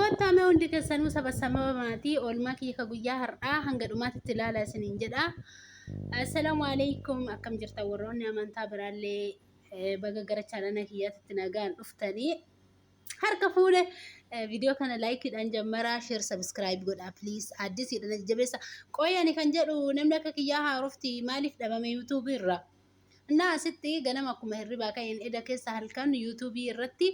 Kottame hundi keessanuu sabasama maatii oolmaa kiyya ka guyyaa har'aa hanga dhumaatti ilaala isiniin jedha. Assalaamu alaykum akkam jirtan warroonni amantaa biraallee baga gara chaanala kiyyaatti nagaan dhuftanii. Harka fuune viidiyoo kana laayikiidhaan jammaraa share subscribe godhaa please. Addisiidhaan jabeessa qoyani kan jedhu namni akka kiyyaa haarofti maaliif dhabame YouTube irra. Innaa asitti ganama akkuma hirribaa ka'een eda keessa halkan YouTube irratti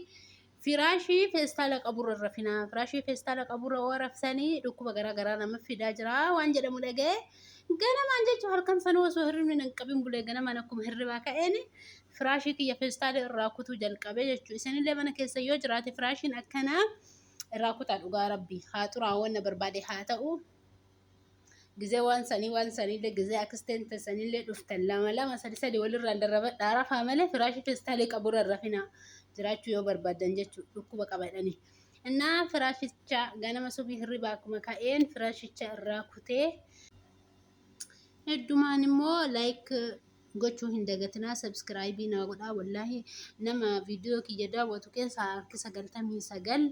Firashii feestaala qaburra rafinaa. Firashii feestaala qaburra warafsanii dhukkuba garaa nama fidaa jira waan jedhamu dhaga'e. Ganamaan jechuun halkan sanuu osoo hirribni hin qabin bulee ganamaan akkuma hirribaa ka'een firashii kiyya feestaala irraa kutuu jalqabe jechuudha. Isinillee mana keessa yoo jiraate firashiin akkanaa irraa kutaa dhugaa rabbi. Haa xuraawwan na barbaade haa ta'u. Gizee waan saniillee gizee akisteentii sanillee dhuftan lama sadi walirraan darafaa malee firashii feestaala qaburra rafinaa. Jiraachuu yoo barbaadan jechuudha dhukkuba qabadhani. Innaa firashicha ganama subii hirribaa akkuma ka'een firashicha irraa kutee heddumaan immoo like gochuu hin dagatinaa subscribe na godhaa wallahi nama viidiyoo kiyya daawwatu keessaa harki 99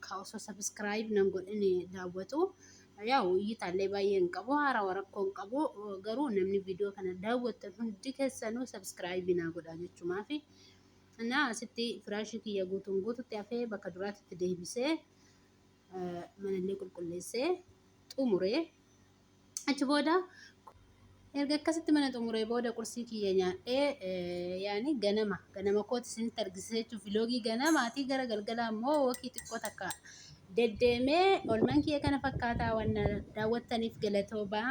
ka osoo subscribe nan godhine daawwatu. Yaa'u iyyitaallee baay'ee hin qabu haaraa rakkoo hin qabu garuu namni viidiyoo kana daawwatan hundi keessanuu subscribe na godhaa jechuumaafi. Nah, asitti firashii kiyya guututti hafee bakka duraatti deebisee manallee qulqulleessee xumuree achi booda erga akkasitti mana xumuree booda qursii kiyya nyaadhee yaani ganama kooti isinitti argisiisee jechuuf vloogii ganamaatii gara galgalaa immoo wokii xiqqoo takka deddeemee oolmaan kiyya kana fakkaataa waan daawwattaniif galatoomaa.